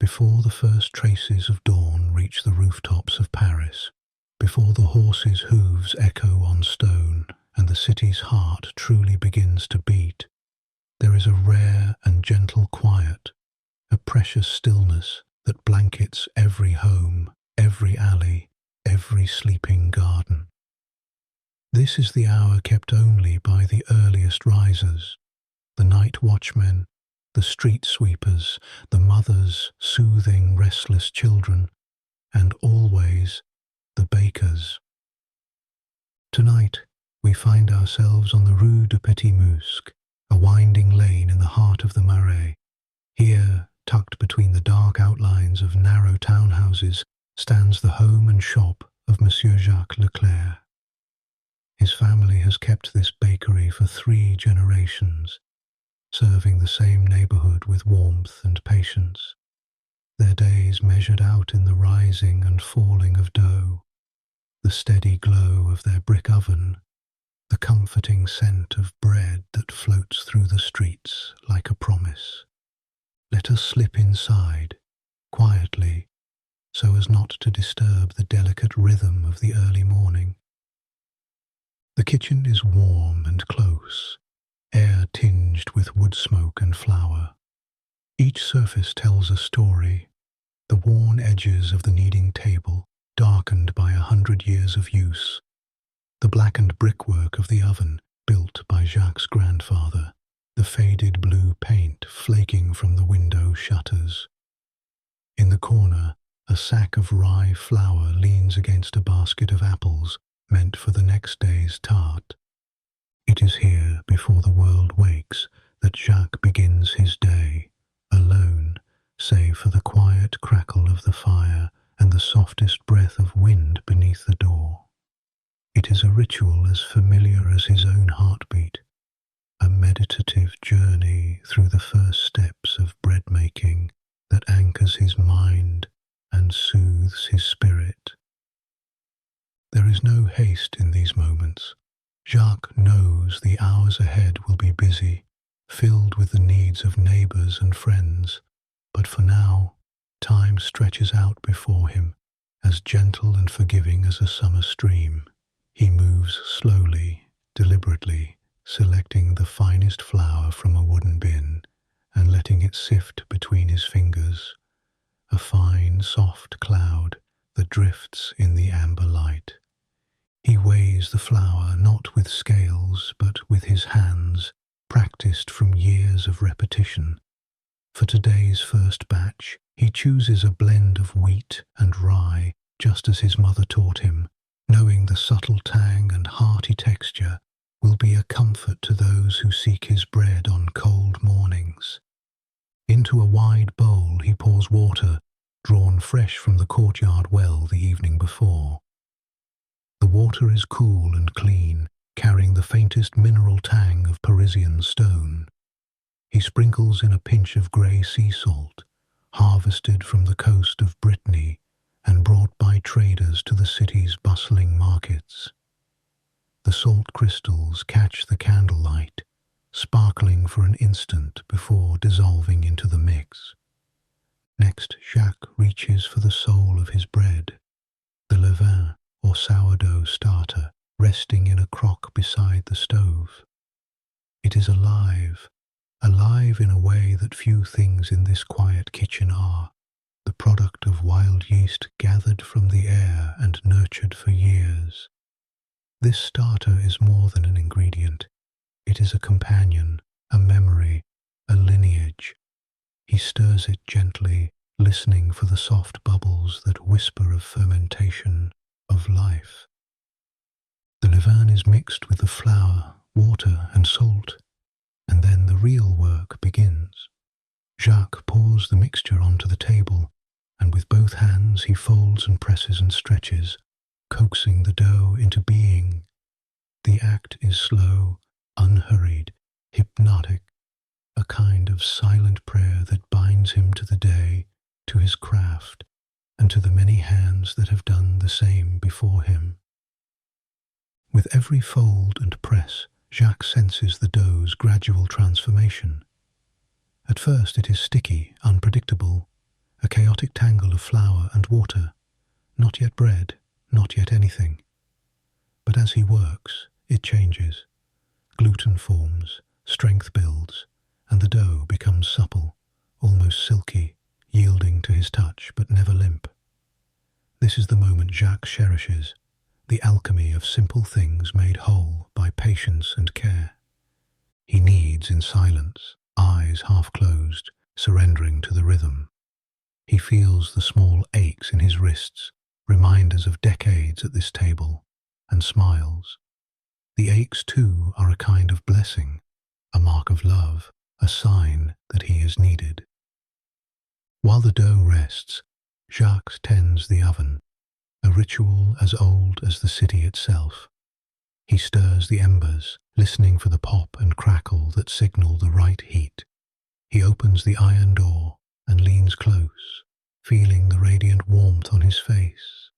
before the first traces of dawn reach the rooftops of Paris, before the horses' hooves echo on stone and the city's heart truly begins to beat, there is a rare and gentle quiet, a precious stillness that blankets every home, every alley, every sleeping garden. This is the hour kept only by the earliest risers, the night watchmen, the street sweepers, the mothers soothing restless children, and always the bakers. Tonight, we find ourselves on the Rue de Petit Musc, a winding lane in the heart of the Marais. Here, tucked between the dark outlines of narrow townhouses, stands the home and shop of Monsieur Jacques Leclerc. His family has kept this bakery for 3 generations, serving the same neighborhood with warmth and patience, their days measured out in the rising and falling of dough, the steady glow of their brick oven, the comforting scent of bread that floats through the streets like a promise. Let us slip inside, quietly, so as not to disturb the delicate rhythm of the early morning. The kitchen is warm and close, air tinged with wood smoke and flour. Each surface tells a story, the worn edges of the kneading table darkened by 100 years of use, the blackened brickwork of the oven built by Jacques' grandfather, the faded blue paint flaking from the window shutters. In the corner, a sack of rye flour leans against a basket of apples meant for the next day's tart. It is here, before the world wakes, that Jacques begins his day, alone, save for the quiet crackle of the fire and the softest breath of wind beneath the door. It is a ritual as familiar as his own heartbeat, a meditative journey through the first steps of bread making that anchors his mind and soothes his spirit. There is no haste in these moments. Jacques knows the hours ahead will be busy, filled with the needs of neighbors and friends, but for now, time stretches out before him, as gentle and forgiving as a summer stream. He moves slowly, deliberately, selecting the finest flour from a wooden bin and letting it sift between his fingers, a fine, soft cloud that drifts in the amber light. He weighs the flour not with scales but with his hands, practiced from years of repetition. For today's first batch, he chooses a blend of wheat and rye, just as his mother taught him, knowing the subtle tang and hearty texture will be a comfort to those who seek his bread on cold mornings. Into a wide bowl he pours water, drawn fresh from the courtyard well the evening before. The water is cool and clean, carrying the faintest mineral tang of Parisian stone. He sprinkles in a pinch of grey sea salt, harvested from the coast of Brittany and brought by traders to the city's bustling markets. The salt crystals catch the candlelight, sparkling for an instant before dissolving into the mix. Next, Jacques reaches for the soul of his bread, the levain or sourdough starter, resting in a crock beside the stove. It is alive in a way that few things in this quiet kitchen are, the product of wild yeast gathered from the air and nurtured for years. This starter is more than an ingredient. It is a companion, a memory, a lineage. He stirs it gently, listening for the soft bubbles that whisper of fermentation, of life. The levain is mixed with the flour, water and salt, and then the real work begins. Jacques pours the mixture onto the table, and with both hands he folds and presses and stretches, coaxing the dough into being. The act is slow, unhurried, hypnotic, a kind of silent prayer that binds him to the day, to his craft, and to the many hands that have done the same before him. With every fold and press, Jacques senses the dough's gradual transformation. At first it is sticky, unpredictable, occasionally chaotic tangle of flour and water, not yet bread, not yet anything. But as he works, it changes. Gluten forms, strength builds, and the dough becomes supple, almost silky, yielding to his touch but never limp. This is the moment Jacques cherishes, the alchemy of simple things made whole by patience and care. He kneads in silence, eyes half closed, surrendering to the rhythm. He feels the small aches in his wrists, reminders of decades at this table, and smiles. The aches, too, are a kind of blessing, a mark of love, a sign that he is needed. While the dough rests, Jacques tends the oven, a ritual as old as the city itself. He stirs the embers, listening for the pop and crackle that signal the right heat. He opens the iron door and leans close, feeling the radiant warmth on his face,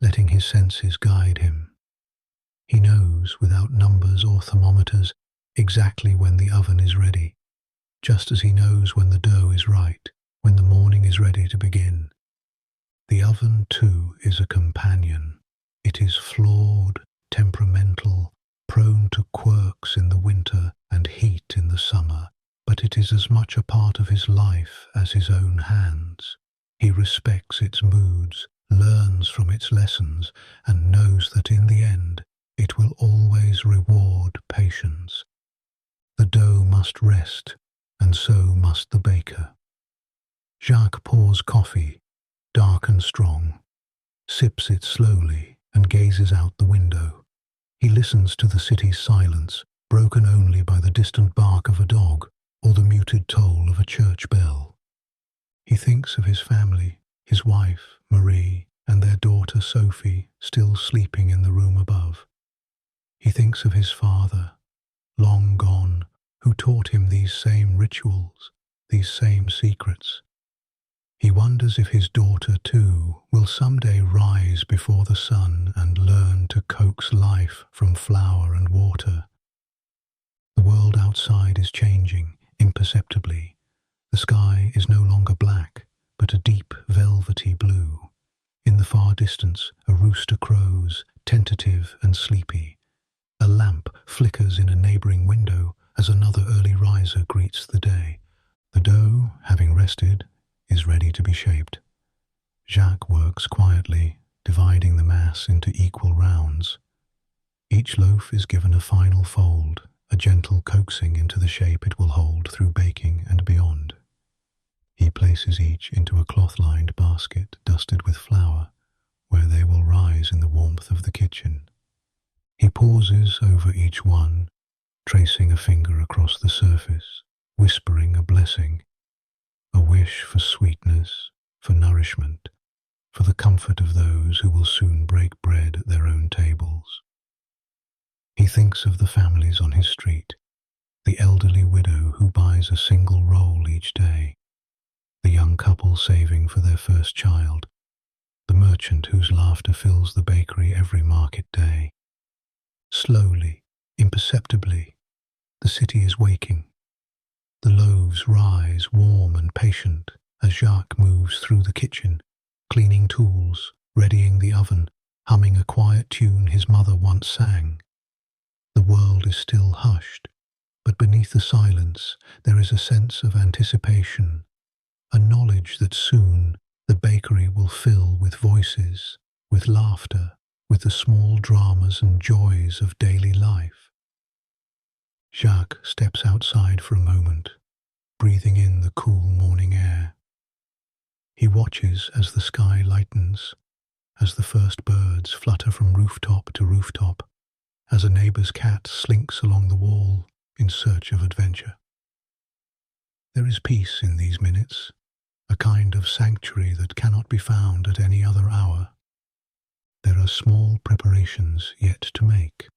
letting his senses guide him. He knows, without numbers or thermometers, exactly when the oven is ready, just as he knows when the dough is right, when the morning is ready to begin. The oven, too, is a companion. It is flawed, temperamental, prone to quirks in the winter and heat in the summer, but it is as much a part of his life as his own hands. He respects its moods, learns from its lessons, and knows that in the end, it will always reward patience. The dough must rest, and so must the baker. Jacques pours coffee, dark and strong, sips it slowly, and gazes out the window. He listens to the city's silence, broken only by the distant bark of a dog or the muted toll of a church bell. He thinks of his family, his wife, Marie, and their daughter, Sophie, still sleeping in the room above. He thinks of his father, long gone, who taught him these same rituals, these same secrets. He wonders if his daughter, too, will someday rise before the sun and learn to coax life from flour and water. The world outside is changing, imperceptibly. The sky is no longer black, but a deep, velvety blue. In the far distance, a rooster crows, tentative and sleepy. A lamp flickers in a neighboring window as another early riser greets the day. The dough, having rested, is ready to be shaped. Jacques works quietly, dividing the mass into equal rounds. Each loaf is given a final fold, a gentle coaxing into the shape it will hold through baking and beyond. He places each into a cloth-lined basket dusted with flour, where they will rise in the warmth of the kitchen. He pauses over each one, tracing a finger across the surface, whispering a blessing, a wish for sweetness, for nourishment, for the comfort of those who will soon break bread at their own tables. He thinks of the families on his street, the elderly widow who buys a single roll each day, the young couple saving for their first child, the merchant whose laughter fills the bakery every market day. Slowly, imperceptibly, the city is waking. The loaves rise warm and patient as Jacques moves through the kitchen, cleaning tools, readying the oven, humming a quiet tune his mother once sang. The world is still hushed, but beneath the silence there is a sense of anticipation, a knowledge that soon the bakery will fill with voices, with laughter, with the small dramas and joys of daily life. Jacques steps outside for a moment, breathing in the cool morning air. He watches as the sky lightens, as the first birds flutter from rooftop to rooftop, as a neighbor's cat slinks along the wall in search of adventure. There is peace in these minutes, a kind of sanctuary that cannot be found at any other hour. There are small preparations yet to make.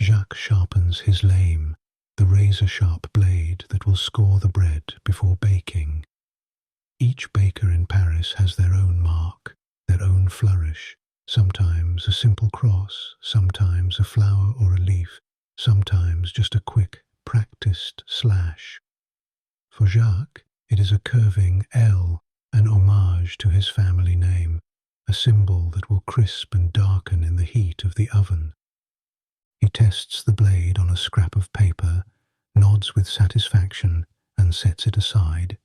Jacques sharpens his lame, the razor-sharp blade that will score the bread before baking. Each baker in Paris has their own mark, their own flourish, sometimes a simple cross, sometimes a flower or a leaf, sometimes just a quick, practiced slash. For Jacques, it is a curving L, an homage to his family name, a symbol that will crisp and darken in the heat of the oven. He tests the blade on a scrap of paper, nods with satisfaction, and sets it aside.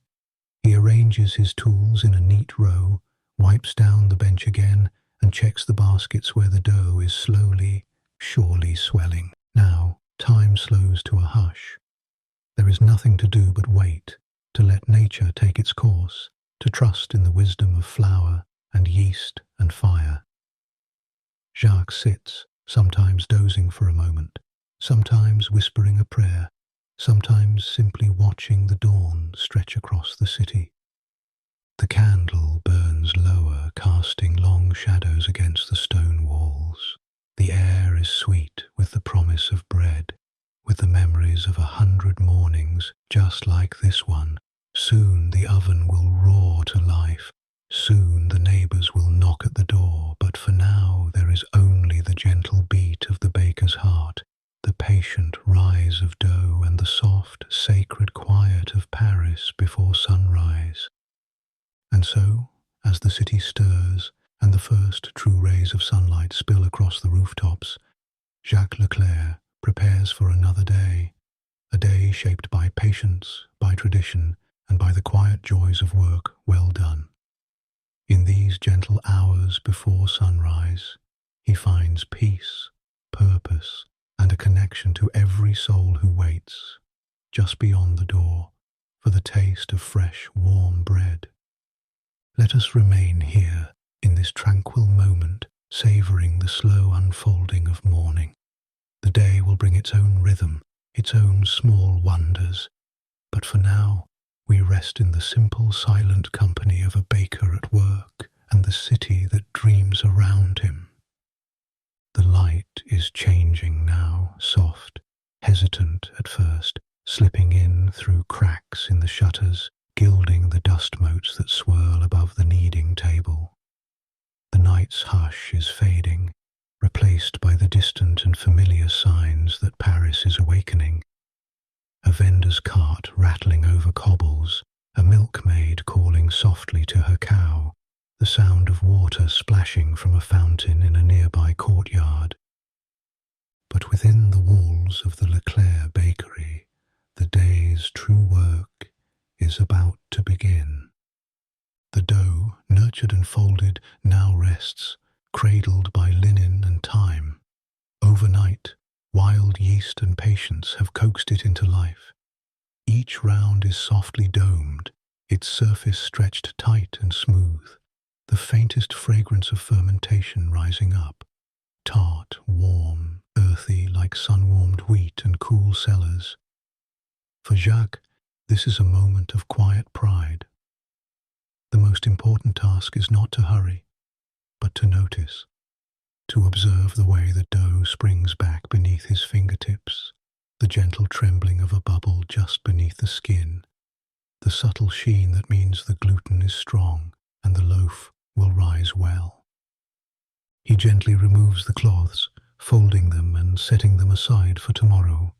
He arranges his tools in a neat row, wipes down the bench again, and checks the baskets where the dough is slowly, surely swelling. Now, time slows to a hush. There is nothing to do but wait, to let nature take its course, to trust in the wisdom of flour and yeast and fire. Jacques sits, sometimes dozing for a moment, sometimes whispering a prayer, sometimes simply watching the dawn stretch across the city. The candle burns lower, casting long shadows against the stone walls. The air is sweet with the promise of bread, with the memories of 100 mornings just like this one. Soon the oven will roar to life. Soon the neighbors will knock at the door, but for now there is only the gentle beat of the baker's heart, the patient rise of dough, and the soft, sacred quiet of Paris before sunrise. And so, as the city stirs and the first true rays of sunlight spill across the rooftops, Jacques Leclerc prepares for another day, a day shaped by patience, by tradition, and by the quiet joys of work well done. In these gentle hours before sunrise, he finds peace, purpose, and a connection to every soul who waits, just beyond the door, for the taste of fresh, warm bread. Let us remain here, in this tranquil moment, savouring the slow unfolding of morning. The day will bring its own rhythm, its own small wonders, but for now, we rest in the simple, silent company of a baker at work and the city that dreams around him. The light is changing now, soft, hesitant at first, slipping in through cracks in the shutters, gilding the dust motes that swirl above the kneading table. The night's hush is fading, replaced by the distant and familiar signs that Paris is awakening. A vendor's cart rattling over cobbles, a milkmaid calling softly to her cow, the sound of water splashing from a fountain in a nearby courtyard. But within the walls of the Leclerc bakery, the day's true work is about to begin. The dough, nurtured and folded, now rests, cradled by linen and time. Overnight, wild yeast and patience have coaxed it into life. Each round is softly domed, its surface stretched tight and smooth, the faintest fragrance of fermentation rising up, tart, warm, earthy like sun-warmed wheat and cool cellars. For Jacques, this is a moment of quiet pride. The most important task is not to hurry, but to notice, to observe the way the dough springs back beneath his fingertips, the gentle trembling of a bubble just beneath the skin, the subtle sheen that means the gluten is strong and the loaf will rise well. He gently removes the cloths, folding them and setting them aside for tomorrow.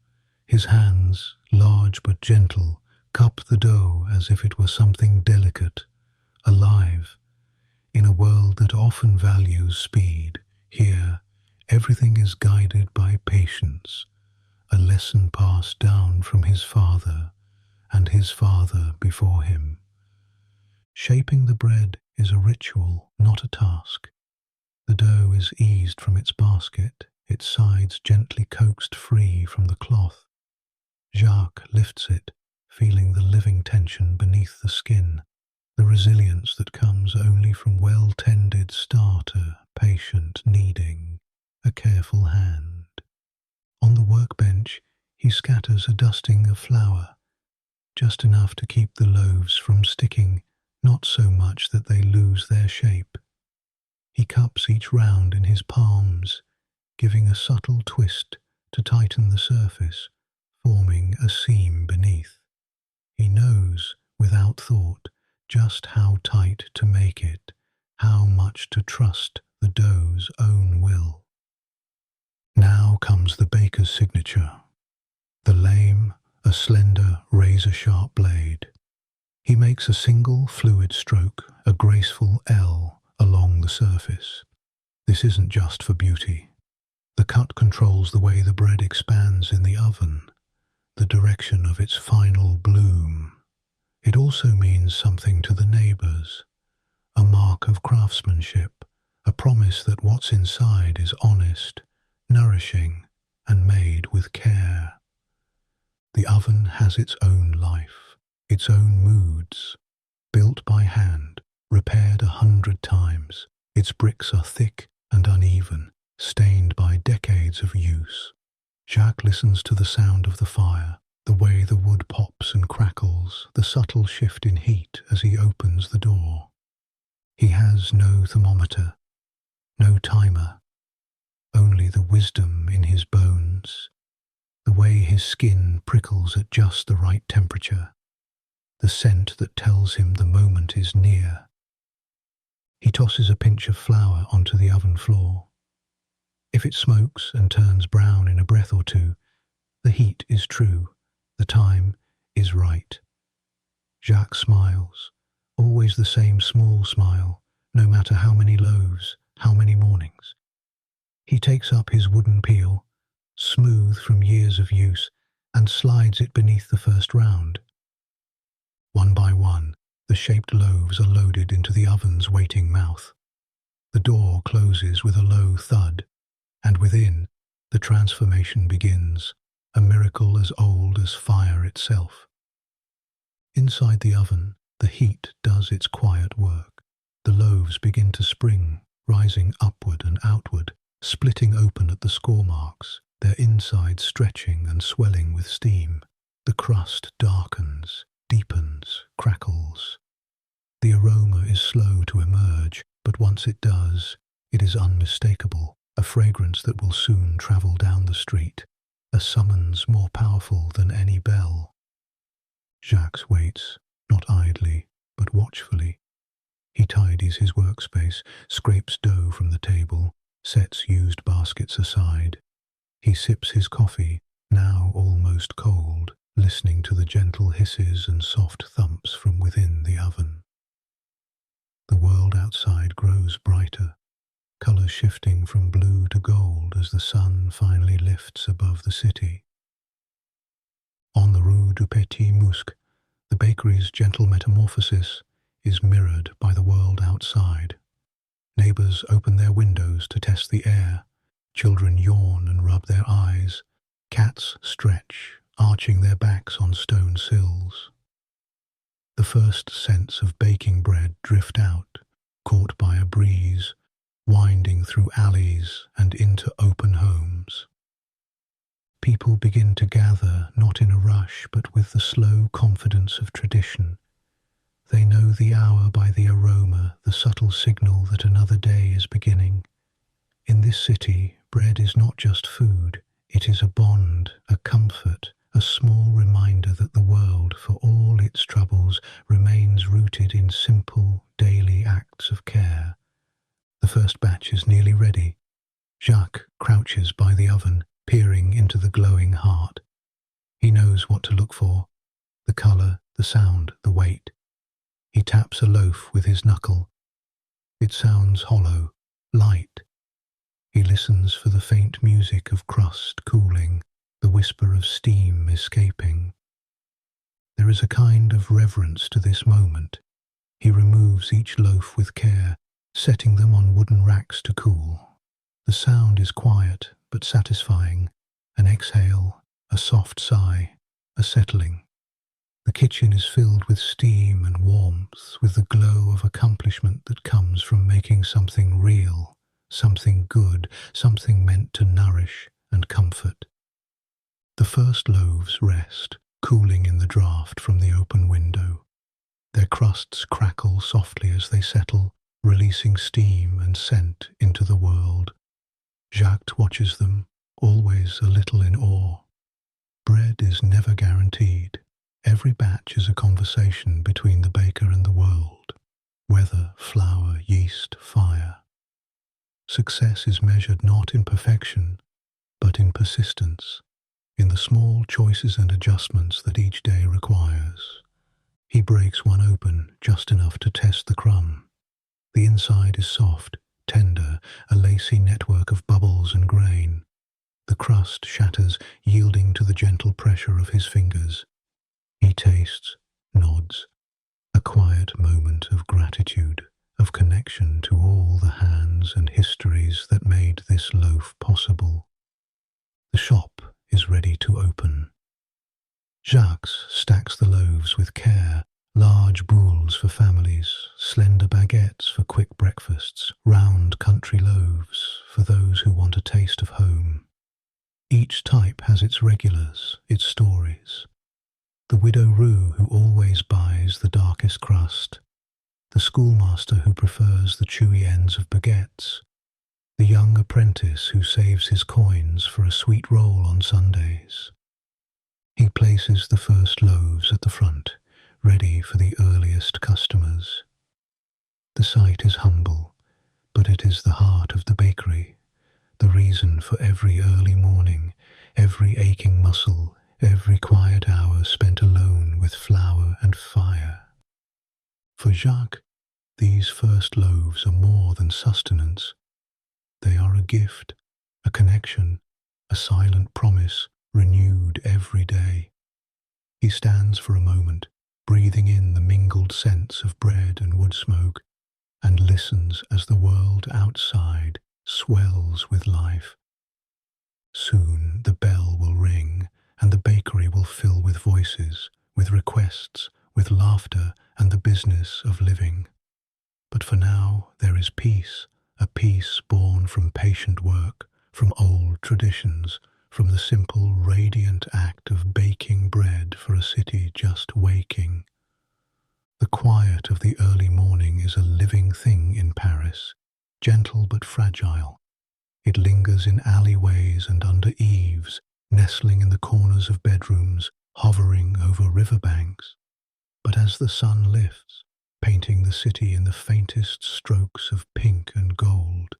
His hands, large but gentle, cup the dough as if it were something delicate, alive. In a world that often values speed, here everything is guided by patience, a lesson passed down from his father and his father before him. Shaping the bread is a ritual, not a task. The dough is eased from its basket, its sides gently coaxed free from the cloth. Jacques lifts it, feeling the living tension beneath the skin, the resilience that comes only from well-tended starter, patient kneading, a careful hand. On the workbench, he scatters a dusting of flour, just enough to keep the loaves from sticking, not so much that they lose their shape. He cups each round in his palms, giving a subtle twist to tighten the surface, forming a seam beneath. He knows, without thought, just how tight to make it, how much to trust the dough's own will. Now comes the baker's signature. The lame, a slender, razor-sharp blade. He makes a single fluid stroke, a graceful L along the surface. This isn't just for beauty. The cut controls the way the bread expands in the oven, the direction of its final bloom. It also means something to the neighbors, a mark of craftsmanship, a promise that what's inside is honest, nourishing, and made with care. The oven has its own life, its own moods. Built by hand, repaired 100 times, its bricks are thick and uneven, stained by decades of use. Jacques listens to the sound of the fire, the way the wood pops and crackles, the subtle shift in heat as he opens the door. He has no thermometer, no timer, only the wisdom in his bones, the way his skin prickles at just the right temperature, the scent that tells him the moment is near. He tosses a pinch of flour onto the oven floor. If it smokes and turns brown in a breath or two, the heat is true, the time is right. Jacques smiles, always the same small smile, no matter how many loaves, how many mornings. He takes up his wooden peel, smooth from years of use, and slides it beneath the first round. One by one, the shaped loaves are loaded into the oven's waiting mouth. The door closes with a low thud, and within, the transformation begins, a miracle as old as fire itself. Inside the oven, the heat does its quiet work. The loaves begin to spring, rising upward and outward, splitting open at the score marks, their insides stretching and swelling with steam. The crust darkens, deepens, crackles. The aroma is slow to emerge, but once it does, it is unmistakable, a fragrance that will soon travel down the street, a summons more powerful than any bell. Jacques waits, not idly, but watchfully. He tidies his workspace, scrapes dough from the table, sets used baskets aside. He sips his coffee, now almost cold, listening to the gentle hisses and soft thumps from within the oven. The world outside grows brighter, colours shifting from blue to gold as the sun finally lifts above the city. On the Rue du Petit Musc, the bakery's gentle metamorphosis is mirrored by the world outside. Neighbours open their windows to test the air, children yawn and rub their eyes, cats stretch, arching their backs on stone sills. The first scents of baking bread drift out, caught by a breeze, winding through alleys and into open homes. People begin to gather, not in a rush, but with the slow confidence of tradition. They know the hour by the aroma, the subtle signal that another day is beginning. In this city, bread is not just food, it is a bond, a comfort, a small reminder that the world, for all its troubles, remains rooted in simple, daily acts of care. The first batch is nearly ready. Jacques crouches by the oven, peering into the glowing heart. He knows what to look for, the colour, the sound, the weight. He taps a loaf with his knuckle. It sounds hollow, light. He listens for the faint music of crust cooling, the whisper of steam escaping. There is a kind of reverence to this moment. He removes each loaf with care, setting them on wooden racks to cool. The sound is quiet but satisfying, an exhale, a soft sigh, a settling. The kitchen is filled with steam and warmth, with the glow of accomplishment that comes from making something real, something good, something meant to nourish and comfort. The first loaves rest, cooling in the draught from the open window. Their crusts crackle softly as they settle, releasing steam and scent into the world. Jacques watches them, always a little in awe. Bread is never guaranteed. Every batch is a conversation between the baker and the world. Weather, flour, yeast, fire. Success is measured not in perfection, but in persistence, in the small choices and adjustments that each day requires. He breaks one open, just enough to test the crumb. The inside is soft, tender, a lacy network of bubbles and grain. The crust shatters, yielding to the gentle pressure of his fingers. He tastes, nods, a quiet moment of gratitude, of connection to all the hands and histories that made this loaf possible. The shop is ready to open. Jacques stacks the loaves with care, large boules for families, slender baguettes for quick breakfasts, round country loaves for those who want a taste of home. Each type has its regulars, its stories. The widow Rue who always buys the darkest crust, the schoolmaster who prefers the chewy ends of baguettes, the young apprentice who saves his coins for a sweet roll on Sundays. He places the first loaves at the front, ready for the earliest customers. The sight is humble, but it is the heart of the bakery, the reason for every early morning, every aching muscle, every quiet hour spent alone with flour and fire. For Jacques, these first loaves are more than sustenance. They are a gift, a connection, a silent promise renewed every day. He stands for a moment, breathing in the mingled scents of bread and wood smoke, and listens as the world outside swells with life. Soon the bell will ring, and the bakery will fill with voices, with requests, with laughter, and the business of living. But for now there is peace, a peace born from patient work, from old traditions, from the simple, radiant act of baking bread for a city just waking. The quiet of the early morning is a living thing in Paris, gentle but fragile. It lingers in alleyways and under eaves, nestling in the corners of bedrooms, hovering over riverbanks. But as the sun lifts, painting the city in the faintest strokes of pink and gold,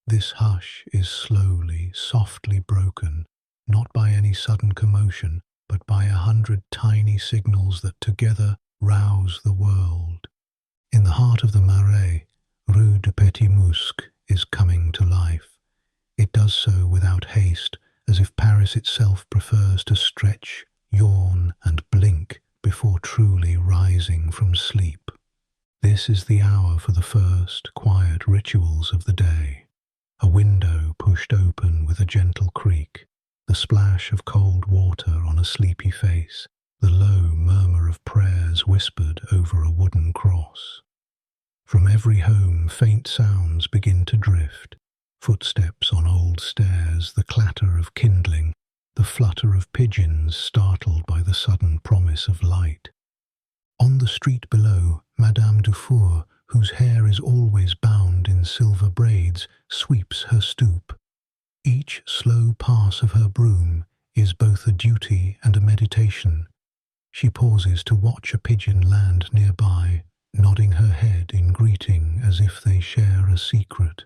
this hush is slowly, softly broken, not by any sudden commotion, but by 100 tiny signals that together rouse the world. In the heart of the Marais, Rue de Petit Musc is coming to life. It does so without haste, as if Paris itself prefers to stretch, yawn, and blink before truly rising from sleep. This is the hour for the first quiet rituals of the day. A window pushed open with a gentle creak, the splash of cold water on a sleepy face, the low murmur of prayers whispered over a wooden cross. From every home faint sounds begin to drift, footsteps on old stairs, the clatter of kindling, the flutter of pigeons startled by the sudden promise of light. On the street below, Madame Dufour, whose hair is always bound in silver braids, sweeps her stoop. Each slow pass of her broom is both a duty and a meditation. She pauses to watch a pigeon land nearby, nodding her head in greeting as if they share a secret.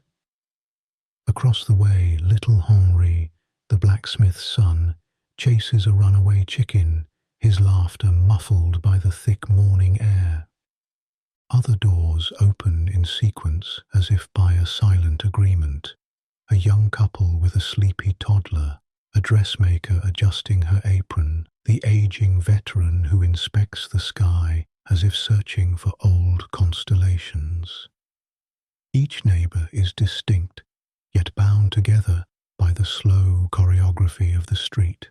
Across the way, little Henri, the blacksmith's son, chases a runaway chicken, his laughter muffled by the thick morning air. Other doors open in sequence as if by a silent agreement. A young couple with a sleepy toddler, a dressmaker adjusting her apron, the aging veteran who inspects the sky as if searching for old constellations. Each neighbour is distinct, yet bound together by the slow choreography of the street.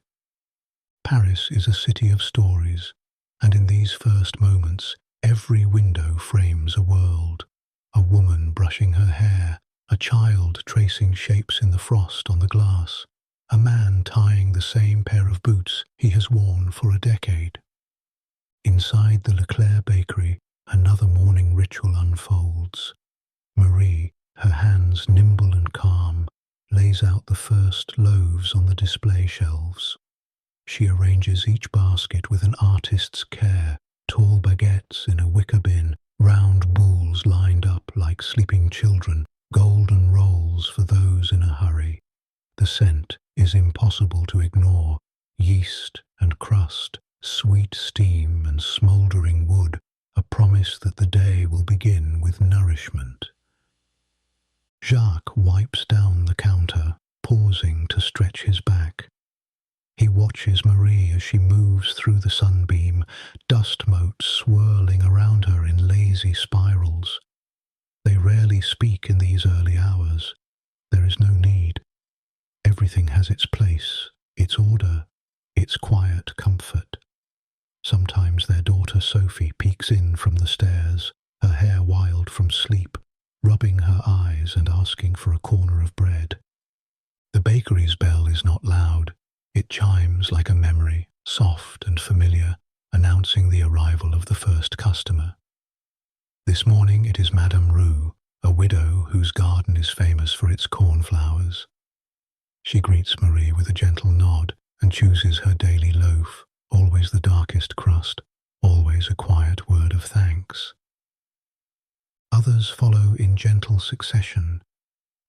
Paris is a city of stories, and in these first moments, every window frames a world. A woman brushing her hair, a child tracing shapes in the frost on the glass, a man tying the same pair of boots he has worn for a decade. Inside the Leclerc bakery, another morning ritual unfolds. Marie, her hands nimble and calm, lays out the first loaves on the display shelves. She arranges each basket with an artist's care, tall baguettes in a wicker bin, round boules lined up like sleeping children, golden rolls for those in a hurry. The scent is impossible to ignore, yeast and crust, sweet steam and smouldering wood, a promise that the day will begin with nourishment. Jacques wipes down the counter, pausing to stretch his back. He watches Marie as she moves through the sunbeam, dust motes swirling around her in lazy spirals. They rarely speak in these early hours. There is no need. Everything has its place, its order, its quiet comfort. Sometimes their daughter Sophie peeks in from the stairs, her hair wild from sleep, rubbing her eyes and asking for a corner of bread. The bakery's bell is not loud. It chimes like a memory, soft and familiar, announcing the arrival of the first customer. This morning it is Madame Roux, a widow whose garden is famous for its cornflowers. She greets Marie with a gentle nod and chooses her daily loaf, always the darkest crust, always a quiet word of thanks. Others follow in gentle succession.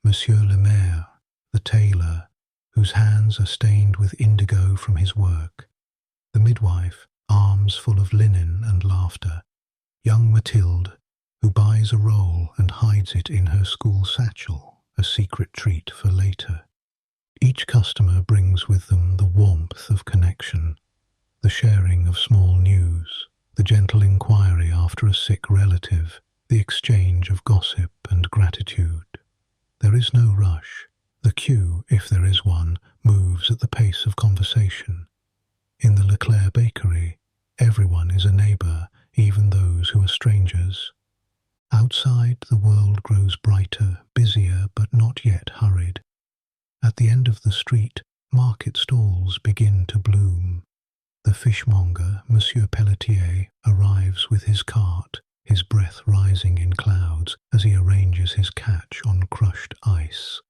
Monsieur le Maire, the tailor, whose hands are stained with indigo from his work. The midwife, arms full of linen and laughter. Young Mathilde, who buys a roll and hides it in her school satchel, a secret treat for later. Each customer brings with them the warmth of connection, the sharing of small news, the gentle inquiry after a sick relative, the exchange of gossip and gratitude. There is no rush. The queue, if there is one, moves at the pace of conversation. In the Leclerc bakery, everyone is a neighbour, even those who are strangers. Outside, the world grows brighter, busier, but not yet hurried. At the end of the street, market stalls begin to bloom. The fishmonger, Monsieur Pelletier, arrives with his cart, his breath rising in clouds as he arranges his catch on crushed ice.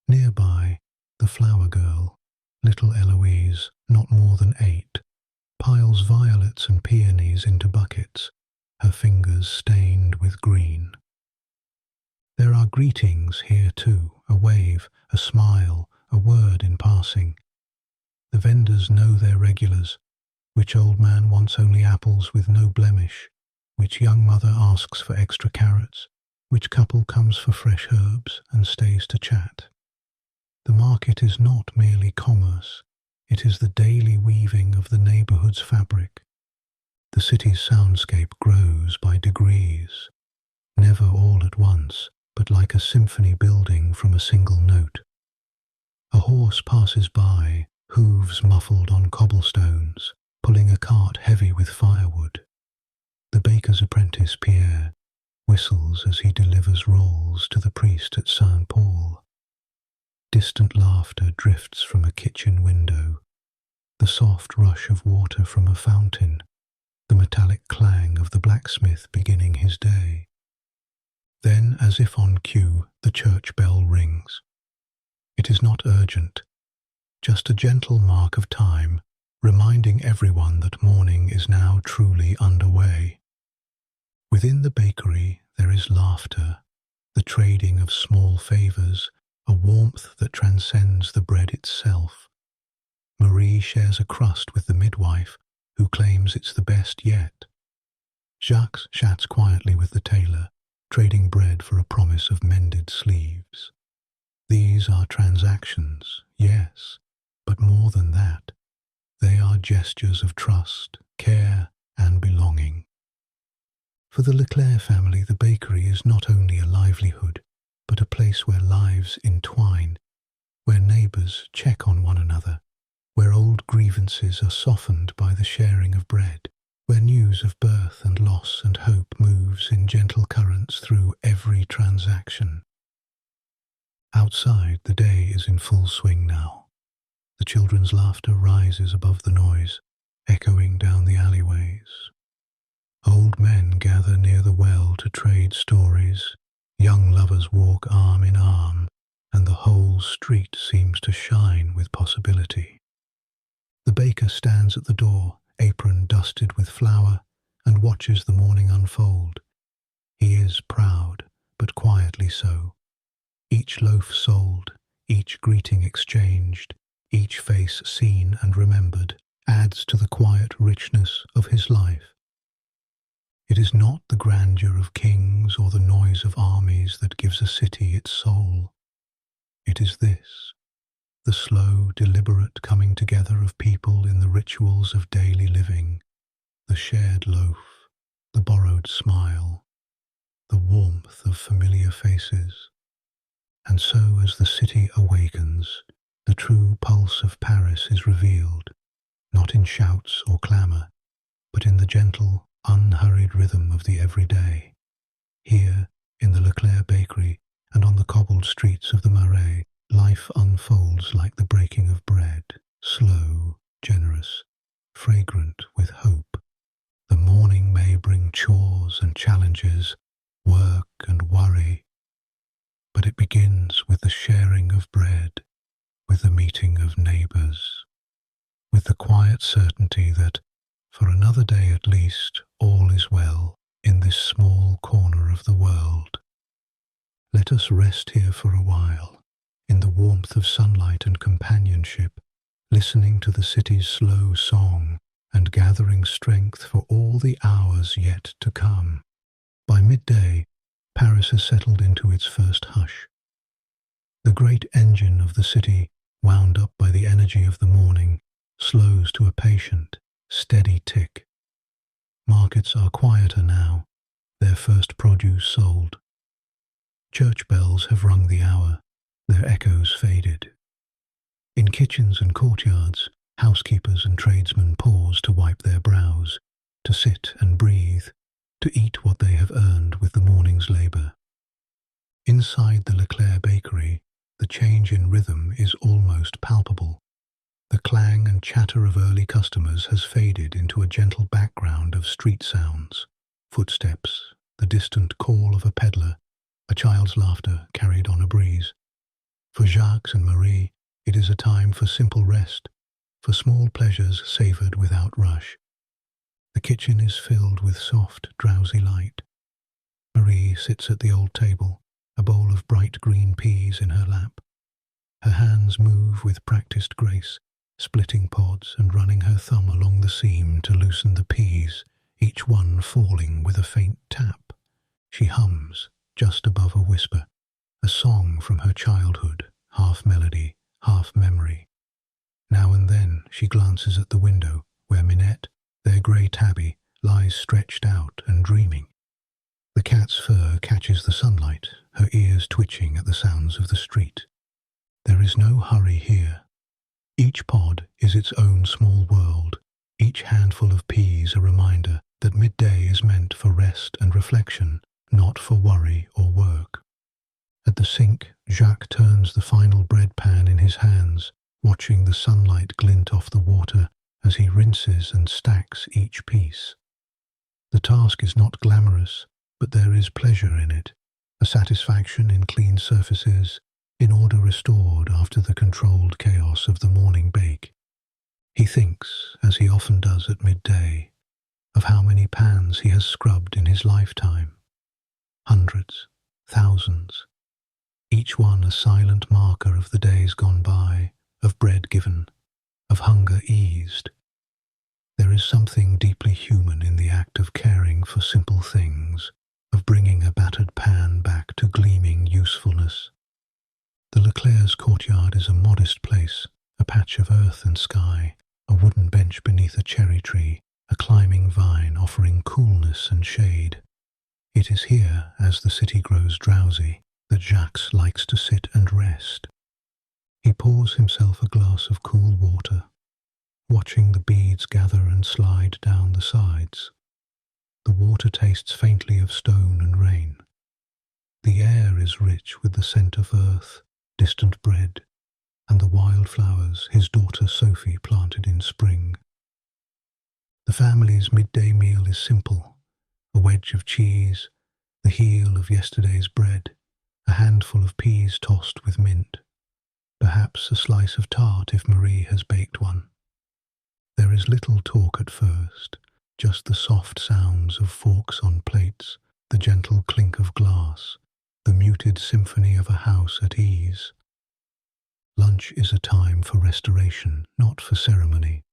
Nearby, the flower girl, little Eloise, not more than 8, piles violets and peonies into buckets, her fingers stained with green. There are greetings here too, a wave, a smile, a word in passing. The vendors know their regulars. Which old man wants only apples with no blemish? Which young mother asks for extra carrots? Which couple comes for fresh herbs and stays to chat? The market is not merely commerce, it is the daily weaving of the neighbourhood's fabric. The city's soundscape grows by degrees, never all at once, but like a symphony building from a single note. A horse passes by, hooves muffled on cobblestones, pulling a cart heavy with firewood. The baker's apprentice, Pierre, whistles as he delivers rolls to the priest at Saint Paul. Distant laughter drifts from a kitchen window, the soft rush of water from a fountain, the metallic clang of the blacksmith beginning his day. Then, as if on cue, the church bell rings. It is not urgent, just a gentle mark of time, reminding everyone that morning is now truly underway. Within the bakery there is laughter, the trading of small favours, a warmth that transcends the bread itself. Marie shares a crust with the midwife, who claims it's the best yet. Jacques chats quietly with the tailor, trading bread for a promise of mended sleeves. These are transactions, yes, but more than that. They are gestures of trust, care, and belonging. For the Leclerc family, the bakery is not only a livelihood, but a place where lives entwine, where neighbours check on one another, where old grievances are softened by the sharing of bread, where news of birth and loss and hope moves in gentle currents through every transaction. Outside, the day is in full swing now. The children's laughter rises above the noise, echoing down the alleyways. Old men gather near the well to trade stories. Young lovers walk arm in arm, and the whole street seems to shine with possibility. The baker stands at the door, apron dusted with flour, and watches the morning unfold. He is proud, but quietly so. Each loaf sold, each greeting exchanged, each face seen and remembered, adds to the quiet richness of his life. It is not the grandeur of kings or the noise of armies that gives a city its soul. It is this, the slow, deliberate coming together of people in the rituals of daily living, the shared loaf, the borrowed smile, the warmth of familiar faces. And so as the city awakens, the true pulse of Paris is revealed, not in shouts or clamour, but in the gentle, unhurried rhythm of the everyday. Here, in the Leclerc bakery and on the cobbled streets of the Marais, life unfolds like the breaking of bread, slow, generous, fragrant with hope. The morning may bring chores and challenges, work and worry, but it begins with the sharing of bread, with the meeting of neighbours, with the quiet certainty that, for another day at least, all is well in this small corner of the world. Let us rest here for a while, in the warmth of sunlight and companionship, listening to the city's slow song and gathering strength for all the hours yet to come. By midday, Paris has settled into its first hush. The great engine of the city, wound up by the energy of the morning, slows to a patient, steady tick. Markets are quieter now, their first produce sold. Church bells have rung the hour, their echoes faded. In kitchens and courtyards, housekeepers and tradesmen pause to wipe their brows, to sit and breathe, to eat what they have earned with the morning's labour. Inside the Leclerc bakery, the change in rhythm is almost palpable. The clang and chatter of early customers has faded into a gentle background of street sounds, footsteps, the distant call of a peddler, a child's laughter carried on a breeze. For Jacques and Marie, it is a time for simple rest, for small pleasures savoured without rush. The kitchen is filled with soft, drowsy light. Marie sits at the old table, a bowl of bright green peas in her lap. Her hands move with practised grace, splitting pods and running her thumb along the seam to loosen the peas, each one falling with a faint tap. She hums, just above a whisper, a song from her childhood, half melody, half memory. Now and then she glances at the window, where Minette, their grey tabby, lies stretched out and dreaming. The cat's fur catches the sunlight, her ears twitching at the sounds of the street. There is no hurry here. Each pod is its own small world, each handful of peas a reminder that midday is meant for rest and reflection, not for worry or work. At the sink, Jacques turns the final bread pan in his hands, watching the sunlight glint off the water as he rinses and stacks each piece. The task is not glamorous, but there is pleasure in it, a satisfaction in clean surfaces, in order restored after the controlled chaos of the morning bake. He thinks, as he often does at midday, of how many pans he has scrubbed in his lifetime. Hundreds, thousands, each one a silent marker of the days gone by, of bread given, of hunger eased. There is something deeply human in the act of caring for simple things, of bringing a battered pan back to gleaming usefulness. The Leclerc's courtyard is a modest place, a patch of earth and sky, a wooden bench beneath a cherry tree, a climbing vine offering coolness and shade. It is here, as the city grows drowsy, that Jacques likes to sit and rest. He pours himself a glass of cool water, watching the beads gather and slide down the sides. The water tastes faintly of stone and rain. The air is rich with the scent of earth, distant bread, and the wild flowers his daughter Sophie planted in spring. The family's midday meal is simple: a wedge of cheese, the heel of yesterday's bread, a handful of peas tossed with mint, perhaps a slice of tart if Marie has baked one. There is little talk at first, just the soft sounds of forks on plates, the gentle clink of glass, the muted symphony of a house at ease. Lunch is a time for restoration, not for ceremony.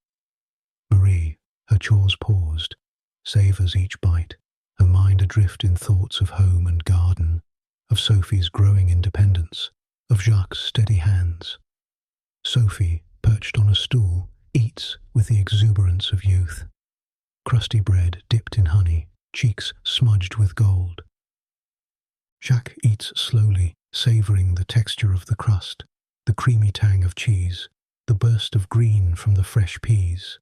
Marie, her chores paused, savours each bite, her mind adrift in thoughts of home and garden, of Sophie's growing independence, of Jacques' steady hands. Sophie, perched on a stool, eats with the exuberance of youth. Crusty bread dipped in honey, cheeks smudged with gold. Jacques eats slowly, savouring the texture of the crust, the creamy tang of cheese, the burst of green from the fresh peas.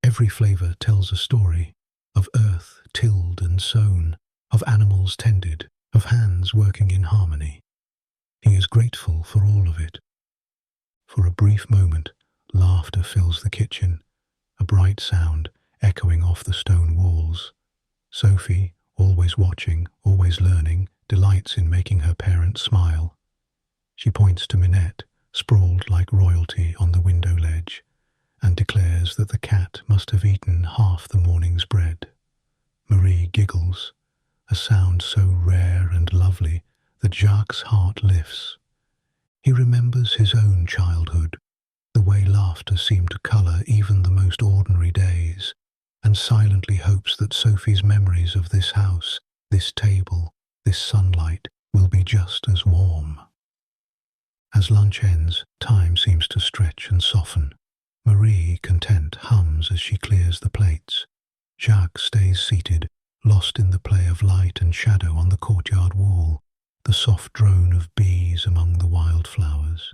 Every flavour tells a story, of earth tilled and sown, of animals tended, of hands working in harmony. He is grateful for all of it. For a brief moment, laughter fills the kitchen, a bright sound echoing off the stone walls. Sophie, always watching, always learning, delights in making her parents smile. She points to Minette, sprawled like royalty on the window ledge, and declares that the cat must have eaten half the morning's bread. Marie giggles, a sound so rare and lovely that Jacques' heart lifts. He remembers his own childhood, the way laughter seemed to colour even the most ordinary days, and silently hopes that Sophie's memories of this house, this table, this sunlight will be just as warm. As lunch ends, time seems to stretch and soften. Marie, content, hums as she clears the plates. Jacques stays seated, lost in the play of light and shadow on the courtyard wall, the soft drone of bees among the wildflowers.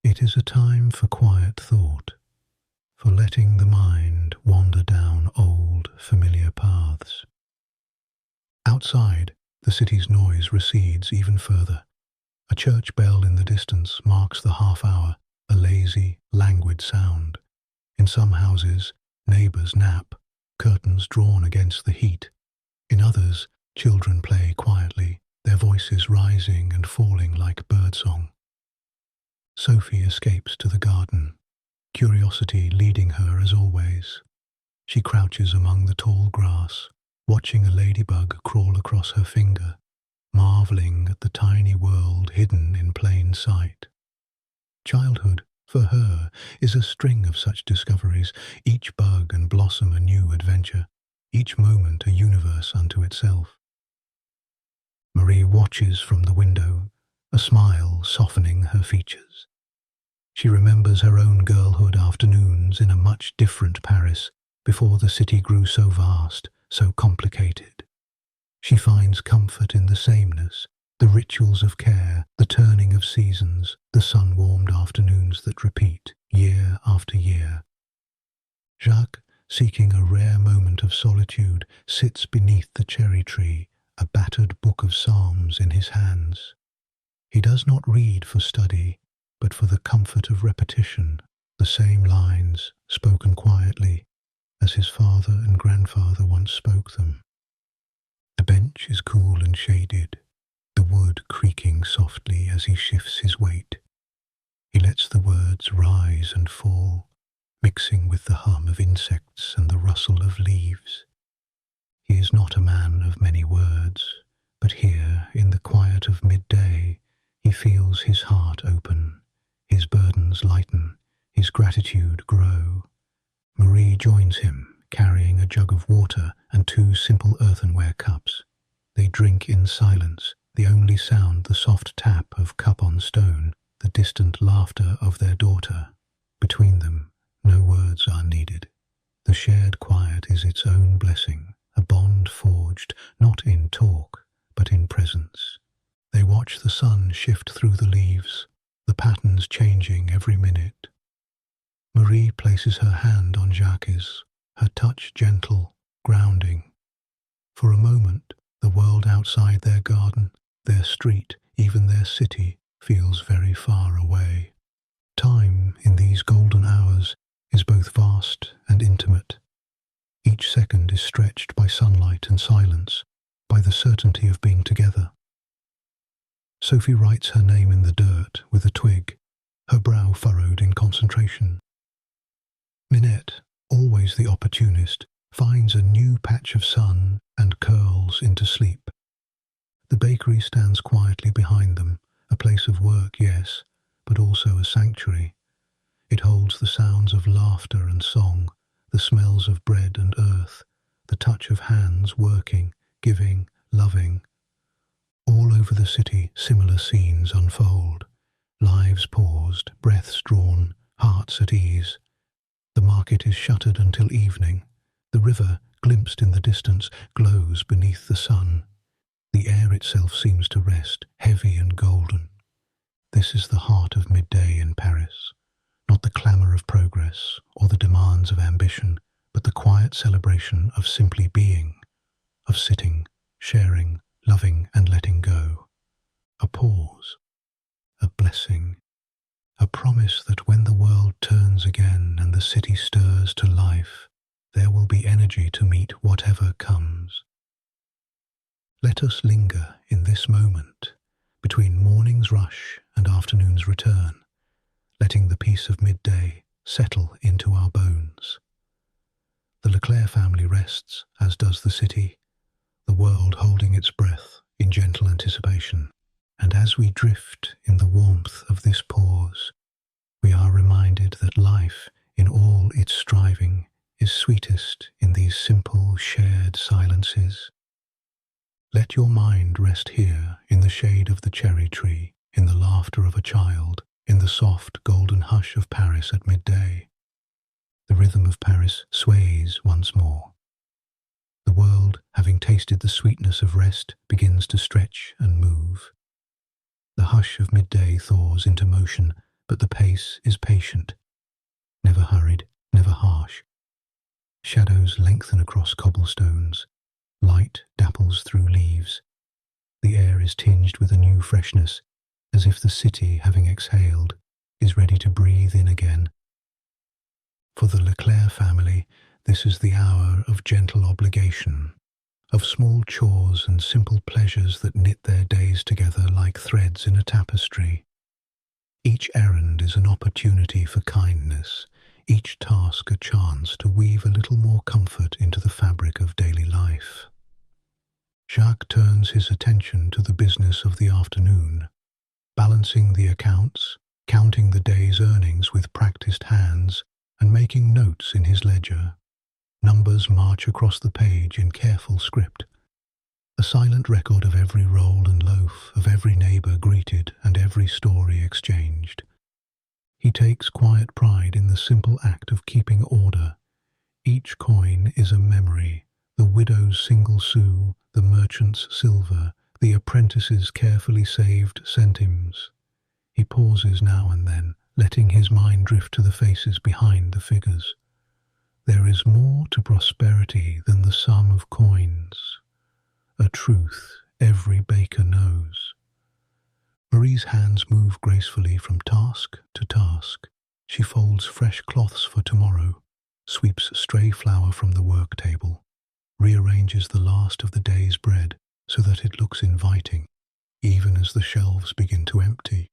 It is a time for quiet thought, for letting the mind wander down old, familiar paths. Outside, the city's noise recedes even further. A church bell in the distance marks the half-hour, a lazy, languid sound. In some houses, neighbours nap, curtains drawn against the heat. In others, children play quietly, their voices rising and falling like birdsong. Sophie escapes to the garden, curiosity leading her as always. She crouches among the tall grass, watching a ladybug crawl across her finger, marvelling at the tiny world hidden in plain sight. Childhood, for her, is a string of such discoveries, each bug and blossom a new adventure, each moment a universe unto itself. Marie watches from the window, a smile softening her features. She remembers her own girlhood afternoons in a much different Paris, before the city grew so vast, so complicated. She finds comfort in the sameness, the rituals of care, the turning of seasons, the sun-warmed afternoons that repeat, year after year. Jacques, seeking a rare moment of solitude, sits beneath the cherry tree, a battered book of psalms in his hands. He does not read for study, but for the comfort of repetition, the same lines, spoken quietly, as his father and grandfather once spoke them. The bench is cool and shaded, the wood creaking softly as he shifts his weight. He lets the words rise and fall, mixing with the hum of insects and the rustle of leaves. He is not a man of many words, but here, in the quiet of midday, he feels his heart open, his burdens lighten, his gratitude grow. Marie joins him, carrying a jug of water and 2 simple earthenware cups. They drink in silence, the only sound the soft tap of cup on stone, the distant laughter of their daughter. Between them, no words are needed. The shared quiet is its own blessing, a bond forged not in talk, but in presence. They watch the sun shift through the leaves, the patterns changing every minute. Marie places her hand on Jacques', her touch gentle, grounding. For a moment, the world outside their garden, their street, even their city, feels very far away. Time, in these golden hours, is both vast and intimate. Each second is stretched by sunlight and silence, by the certainty of being together. Sophie writes her name in the dirt with a twig, her brow furrowed in concentration. Minette, always the opportunist, finds a new patch of sun and curls into sleep. The bakery stands quietly behind them, a place of work, yes, but also a sanctuary. It holds the sounds of laughter and song, the smells of bread and earth, the touch of hands working, giving, loving. All over the city, similar scenes unfold. Lives paused, breaths drawn, hearts at ease. The market is shuttered until evening. The river, glimpsed in the distance, glows beneath the sun. The air itself seems to rest, heavy and golden. This is the heart of midday in Paris. Not the clamour of progress or the demands of ambition, but the quiet celebration of simply being, of sitting, sharing, loving and letting go. A pause, a blessing, a promise that when the world turns again and the city stirs to life, there will be energy to meet whatever comes. Let us linger in this moment, between morning's rush and afternoon's return, letting the peace of midday settle into our bones. The Leclerc family rests, as does the city, the world holding its breath in gentle anticipation. And as we drift in the warmth of this pause, we are reminded that life, in all its striving, is sweetest in these simple, shared silences. Let your mind rest here in the shade of the cherry tree, in the laughter of a child, in the soft, golden hush of Paris at midday. The rhythm of Paris sways once more. The world, having tasted the sweetness of rest, begins to stretch and move. The hush of midday thaws into motion, but the pace is patient, never hurried, never harsh. Shadows lengthen across cobblestones. Light dapples through leaves. The air is tinged with a new freshness, as if the city, having exhaled, is ready to breathe in again. For the Leclerc family, this is the hour of gentle obligation, of small chores and simple pleasures that knit their days together like threads in a tapestry. Each errand is an opportunity for kindness, each task a chance to weave a little more comfort into the fabric of daily life. Jacques turns his attention to the business of the afternoon, balancing the accounts, counting the day's earnings with practiced hands, and making notes in his ledger. Numbers march across the page in careful script, a silent record of every roll and loaf, of every neighbour greeted and every story exchanged. He takes quiet pride in the simple act of keeping order. Each coin is a memory, the widow's single sou, the merchant's silver, the apprentice's carefully saved centimes. He pauses now and then, letting his mind drift to the faces behind the figures. There is more to prosperity than the sum of coins, a truth every baker knows. Marie's hands move gracefully from task to task. She folds fresh cloths for tomorrow, sweeps stray flour from the work table, rearranges the last of the day's bread so that it looks inviting, even as the shelves begin to empty.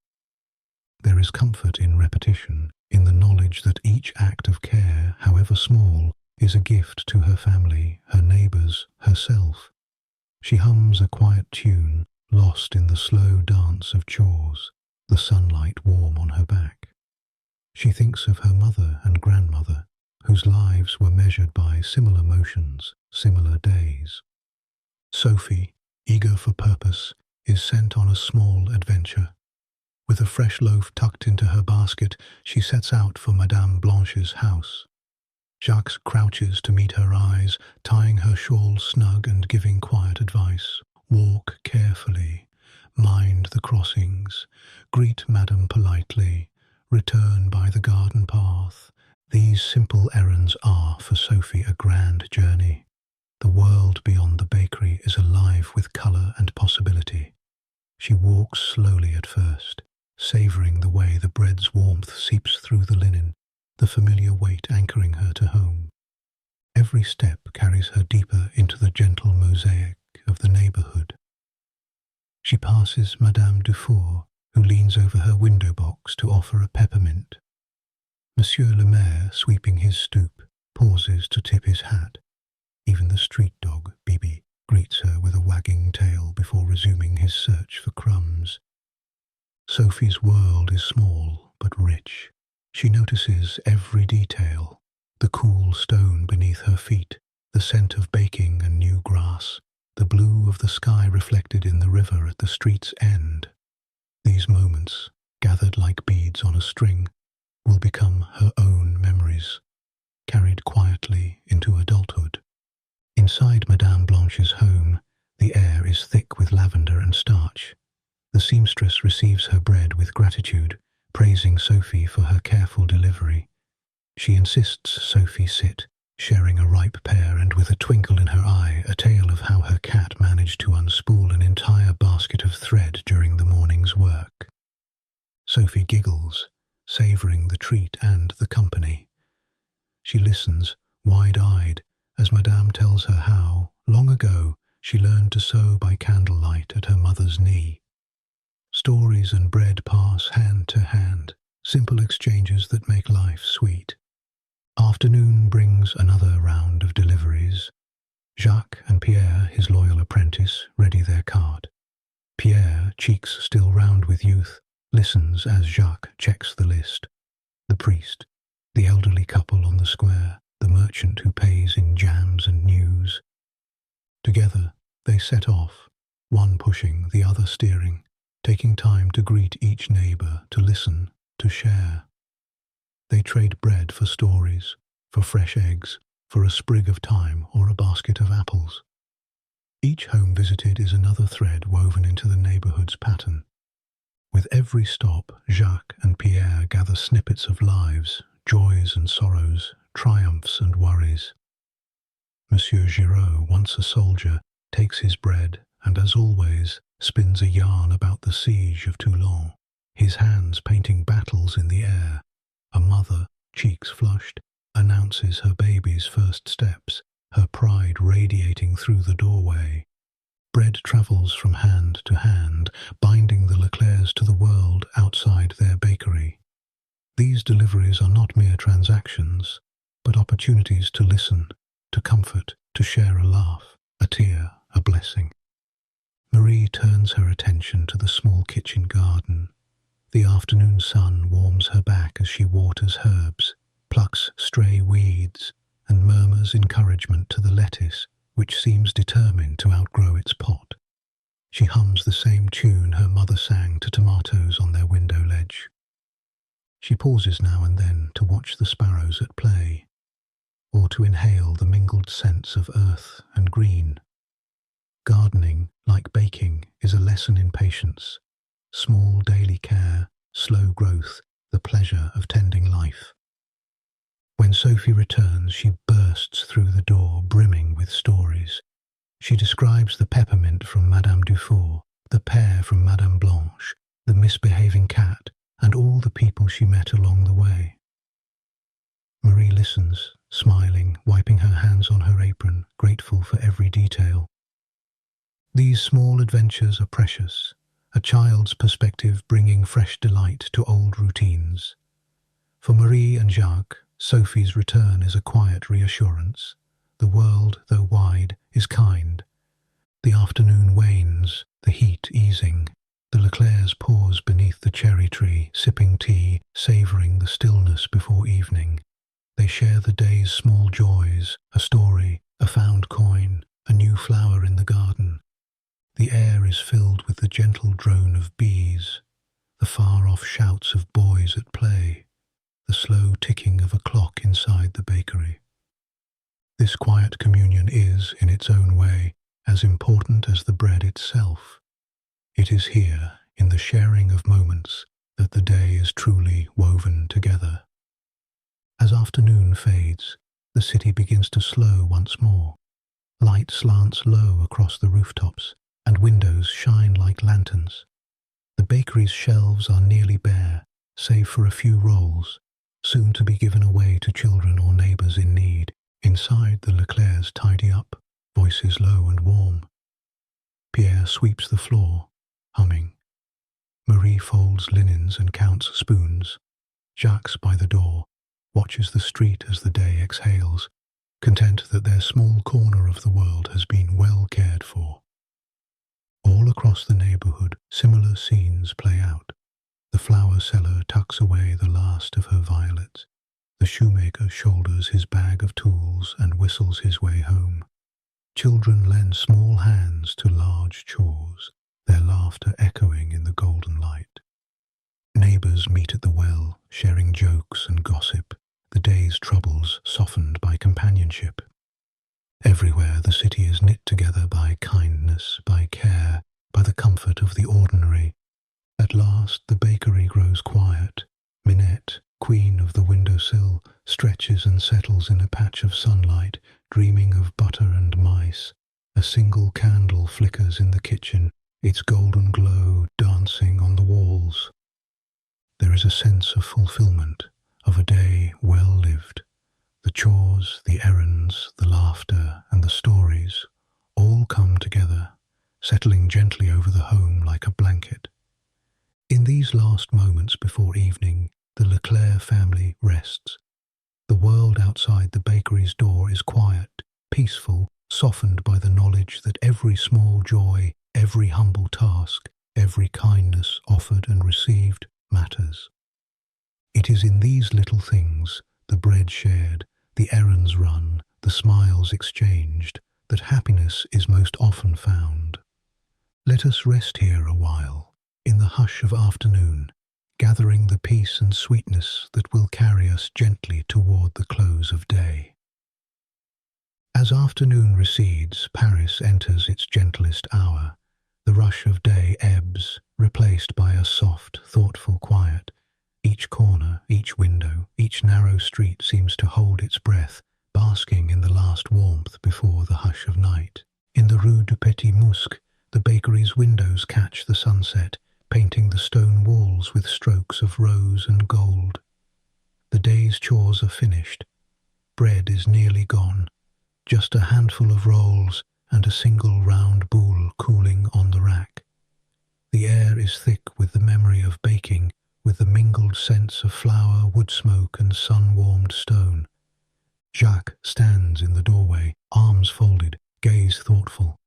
There is comfort in repetition, in the knowledge that each act of care, however small, is a gift to her family, her neighbours, herself. She hums a quiet tune, lost in the slow dance of chores, the sunlight warm on her back. She thinks of her mother and grandmother, whose lives were measured by similar motions, similar days. Sophie, eager for purpose, is sent on a small adventure. With a fresh loaf tucked into her basket, she sets out for Madame Blanche's house. Jacques crouches to meet her eyes, tying her shawl snug and giving quiet advice. Walk carefully, mind the crossings, greet Madame politely, return by the garden path. These simple errands are, for Sophie, a grand journey. The world beyond the bakery is alive with colour and possibility. She walks slowly at first, savouring the way the bread's warmth seeps through the linen, the familiar weight anchoring her to home. Every step carries her deeper into the gentle mosaic of the neighbourhood. She passes Madame Dufour, who leans over her window box to offer a peppermint. Monsieur le Maire, sweeping his stoop, pauses to tip his hat. Even the street dog, Bibi, greets her with a wagging tail before resuming his search for crumbs. Sophie's world is small but rich. She notices every detail, The cool stone beneath her feet, the scent of baking and new grass, the blue of the sky reflected in the river at the street's end. These moments, gathered like beads on a string, will become her own memories, carried quietly into adulthood. Inside Madame Blanche's home, the air is thick with lavender and starch. The seamstress receives her bread with gratitude, praising Sophie for her careful delivery. She insists Sophie sit, sharing a ripe pear, and with a twinkle in her eye, a tale of how her cat managed to unspool an entire basket of thread during the morning's work. Sophie giggles, savouring the treat and the company. She listens, wide-eyed, as Madame tells her how, long ago, she learned to sew by candlelight at her mother's knee. Stories and bread pass hand to hand, simple exchanges that make life sweet. Afternoon brings another round of deliveries. Jacques and Pierre, his loyal apprentice, ready their cart. Pierre, cheeks still round with youth, listens as Jacques checks the list. The priest, the elderly couple on the square, the merchant who pays in jams and news. Together, they set off, one pushing, the other steering, taking time to greet each neighbour, to listen, to share. They trade bread for stories, for fresh eggs, for a sprig of thyme or a basket of apples. Each home visited is another thread woven into the neighbourhood's pattern. With every stop, Jacques and Pierre gather snippets of lives, joys and sorrows, triumphs and worries. Monsieur Giraud, once a soldier, takes his bread and, as always, spins a yarn about the siege of Toulon, his hands painting battles in the air. A mother, cheeks flushed, announces her baby's first steps, her pride radiating through the doorway. Bread travels from hand to hand, binding the Leclercs to the world outside their bakery. These deliveries are not mere transactions, but opportunities to listen, to comfort, to share a laugh, a tear, a blessing. Marie turns her attention to the small kitchen garden. The afternoon sun warms her back as she waters herbs, plucks stray weeds, and murmurs encouragement to the lettuce, which seems determined to outgrow its pot. She hums the same tune her mother sang to tomatoes on their window ledge. She pauses now and then to watch the sparrows at play, or to inhale the mingled scents of earth and green. Gardening, like baking, is a lesson in patience. Small daily care, slow growth, the pleasure of tending life. When Sophie returns, she bursts through the door, brimming with stories. She describes the peppermint from Madame Dufour, the pear from Madame Blanche, the misbehaving cat, and all the people she met along the way. Marie listens, smiling, wiping her hands on her apron, grateful for every detail. These small adventures are precious, a child's perspective bringing fresh delight to old routines. For Marie and Jacques, Sophie's return is a quiet reassurance. The world, though wide, is kind. The afternoon wanes, the heat easing. The Leclercs pause beneath the cherry tree, sipping tea, savouring the stillness before evening. They share the day's small joys, a story, a found coin, a new flower in the garden. The air is filled with the gentle drone of bees, the far-off shouts of boys at play, the slow ticking of a clock inside the bakery. This quiet communion is, in its own way, as important as the bread itself. It is here, in the sharing of moments, that the day is truly woven together. As afternoon fades, the city begins to slow once more. Light slants low across the rooftops, and windows shine like lanterns. The bakery's shelves are nearly bare, save for a few rolls, soon to be given away to children or neighbours in need. Inside, the Leclercs tidy up, voices low and warm. Pierre sweeps the floor, humming. Marie folds linens and counts spoons. Jacques, by the door, watches the street as the day exhales, content that their small corner of the world has been well cared for. All across the neighbourhood, similar scenes play out. The flower seller tucks away the last of her violets. The shoemaker shoulders his bag of tools and whistles his way home. Children lend small hands to large chores, their laughter echoing in the golden light. Neighbours meet at the well, sharing jokes and gossip, the day's troubles softened by companionship. Everywhere the city is knit together by kindness, by care, by the comfort of the ordinary. At last the bakery grows quiet. Minette, queen of the windowsill, stretches and settles in a patch of sunlight, dreaming of butter and mice. A single candle flickers in the kitchen, its golden glow dancing on the walls. There is a sense of fulfillment, of a day well lived. The chores, the errands, the laughter, and the stories all come together, settling gently over the home like a blanket. In these last moments before evening, the Leclerc family rests. The world outside the bakery's door is quiet, peaceful, softened by the knowledge that every small joy, every humble task, every kindness offered and received matters. It is in these little things, the bread shared, the errands run, the smiles exchanged, that happiness is most often found. Let us rest here a while, in the hush of afternoon, gathering the peace and sweetness that will carry us gently toward the close of day. As afternoon recedes, Paris enters its gentlest hour. The rush of day ebbs, replaced by a soft, thoughtful quiet. Each corner, each window, each narrow street seems to hold its breath, basking in the last warmth before the hush of night. In the Rue du Petit Musc, the bakery's windows catch the sunset, painting the stone walls with strokes of rose and gold. The day's chores are finished. Bread is nearly gone. Just a handful of rolls and a single round boule cooling on the rack. The air is thick with the memory of baking, with the mingled scents of flour, wood smoke, and sun-warmed stone. Jacques stands in the doorway, arms folded, gaze thoughtful.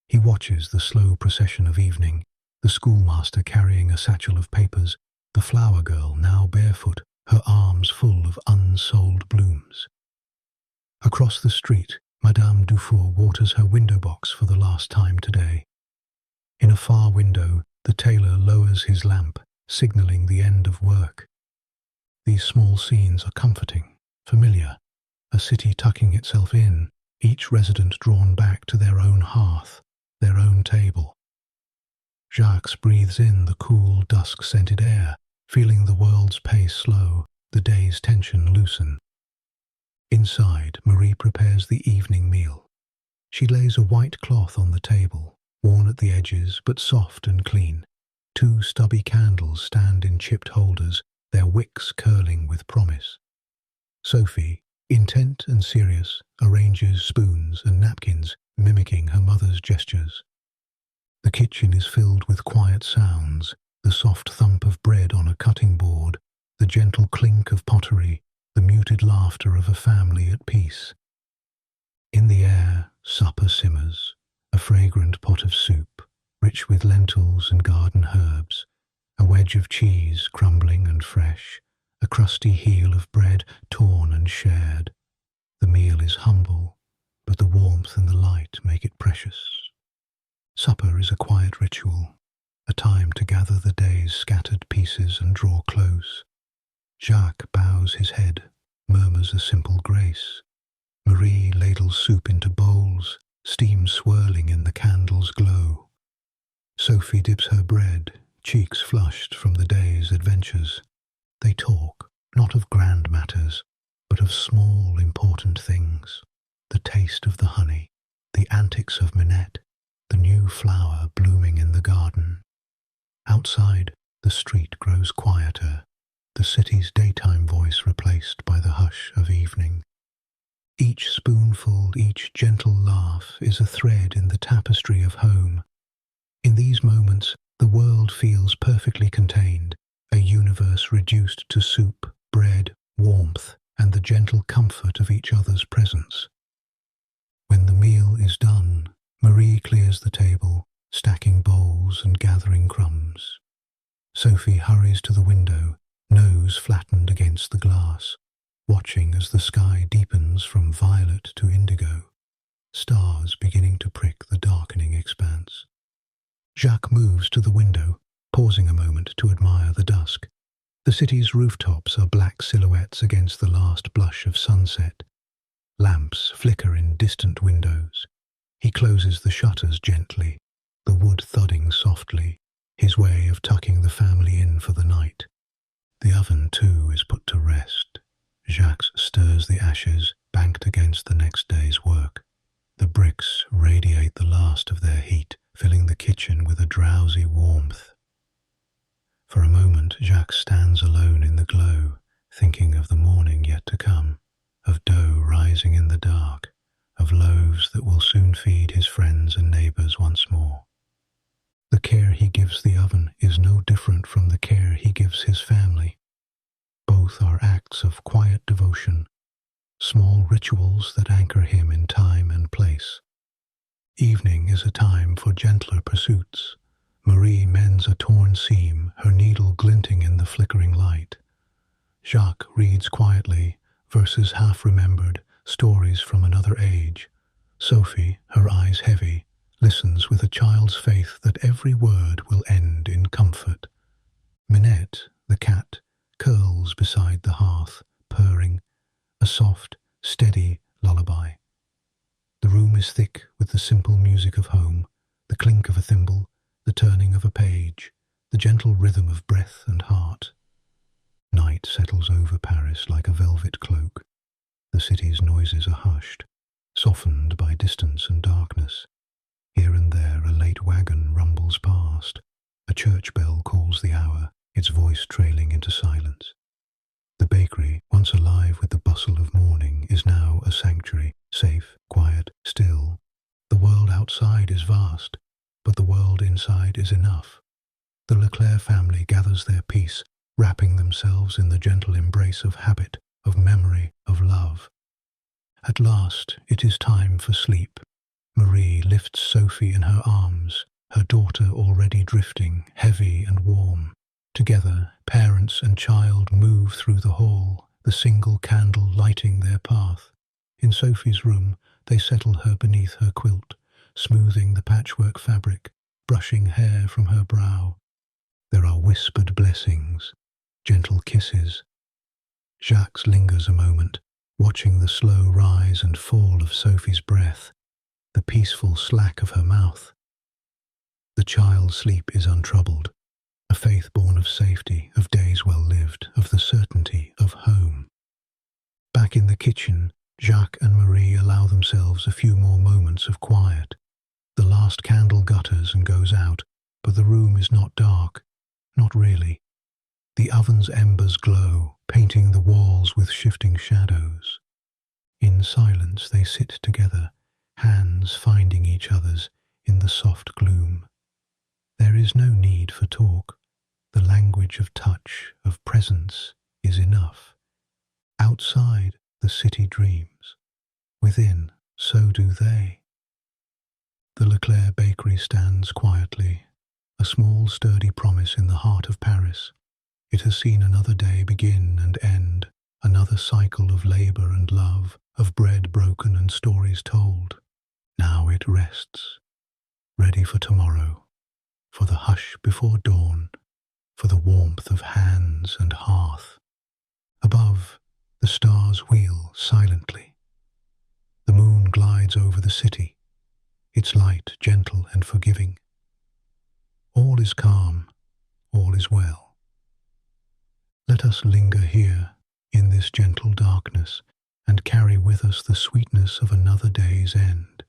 He watches the slow procession of evening, the schoolmaster carrying a satchel of papers, the flower girl now barefoot, her arms full of unsold blooms. Across the street, Madame Dufour waters her window box for the last time today. In a far window, the tailor lowers his lamp, signalling the end of work. These small scenes are comforting, familiar, a city tucking itself in, each resident drawn back to their own hearth, their own table. Jacques breathes in the cool, dusk-scented air, feeling the world's pace slow, the day's tension loosen. Inside, Marie prepares the evening meal. She lays a white cloth on the table, worn at the edges but soft and clean. 2 stubby candles stand in chipped holders, their wicks curling with promise. Sophie, intent and serious, arranges spoons and napkins, mimicking her mother's gestures. The kitchen is filled with quiet sounds, the soft thump of bread on a cutting board, the gentle clink of pottery, the muted laughter of a family at peace. In the air, supper simmers, a fragrant pot of soup, rich with lentils and garden herbs, a wedge of cheese crumbling and fresh, a crusty heel of bread torn and shared. The meal is humble, but the warmth and the light make it precious. Supper is a quiet ritual, a time to gather the day's scattered pieces and draw close. Jacques bows his head, murmurs a simple grace. Marie ladles soup into bowls, steam swirling in the candle's glow. Sophie dips her bread, cheeks flushed from the day's adventures. They talk, not of grand matters, but of small, important things. The taste of the honey, the antics of Minette, the new flower blooming in the garden. Outside, the street grows quieter, the city's daytime voice replaced by the hush of evening. Each spoonful, each gentle laugh is a thread in the tapestry of home. In these moments, the world feels perfectly contained, a universe reduced to soup, bread, warmth, and the gentle comfort of each other's presence. When the meal is done, Marie clears the table, stacking bowls and gathering crumbs. Sophie hurries to the window, nose flattened against the glass. watching as the sky deepens from violet to indigo, stars beginning to prick the darkening expanse. Jacques moves to the window, pausing a moment to admire the dusk. The city's rooftops are black silhouettes against the last blush of sunset. Lamps flicker in distant windows. He closes the shutters gently, the wood thudding softly, his way of tucking the family in for the night. The oven, too, is put to rest. Jacques stirs the ashes, banked against the next day's work. The bricks radiate the last of their heat, filling the kitchen with a drowsy warmth. For a moment, Jacques stands alone in the glow, thinking of the morning yet to come, of dough rising in the dark, of loaves that will soon feed his friends and neighbours once more. The care he gives the oven is no different from the care he gives his family. Both are acts of quiet devotion, small rituals that anchor him in time and place. Evening is a time for gentler pursuits. Marie mends a torn seam, her needle glinting in the flickering light. Jacques reads quietly, verses half-remembered, stories from another age. Sophie, her eyes heavy, listens with a child's faith that every word will end in comfort. Minette, the cat, curls beside the hearth, purring, a soft, steady lullaby. The room is thick with the simple music of home, the clink of a thimble, the turning of a page, the gentle rhythm of breath and heart. Night settles over Paris like a velvet cloak. The city's noises are hushed, softened by distance and darkness. Here and there a late wagon rumbles past. A church bell calls the hour, its voice trailing into silence. The bakery, once alive with the bustle of morning, is now a sanctuary, safe, quiet, still. The world outside is vast, but the world inside is enough. The Leclerc family gathers their peace, wrapping themselves in the gentle embrace of habit, of memory, of love. At last it is time for sleep. Marie lifts Sophie in her arms, her daughter already drifting, heavy and warm. Together, parents and child move through the hall, the single candle lighting their path. In Sophie's room, they settle her beneath her quilt, smoothing the patchwork fabric, brushing hair from her brow. There are whispered blessings, gentle kisses. Jacques lingers a moment, watching the slow rise and fall of Sophie's breath, the peaceful slack of her mouth. The child's sleep is untroubled, a faith born of safety, of days well lived, of the certainty of home. Back in the kitchen, Jacques and Marie allow themselves a few more moments of quiet. The last candle gutters and goes out, but the room is not dark, not really. The oven's embers glow, painting the walls with shifting shadows. In silence they sit together, hands finding each other's in the soft gloom. There is no need for talk. The language of touch, of presence, is enough. Outside, the city dreams. Within, so do they. The Leclerc bakery stands quietly, a small sturdy promise in the heart of Paris. It has seen another day begin and end, another cycle of labour and love, of bread broken and stories told. Now it rests, ready for tomorrow, for the hush before dawn, for the warmth of hands and hearth. Above, the stars wheel silently. The moon glides over the city, its light gentle and forgiving. All is calm, all is well. Let us linger here, in this gentle darkness, and carry with us the sweetness of another day's end.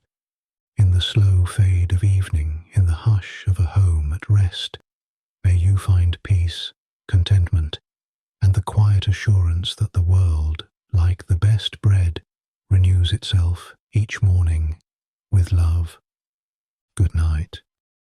In the slow fade of evening, in the hush of a home at rest, may you find peace, contentment, and the quiet assurance that the world, like the best bread, renews itself each morning with love. Good night.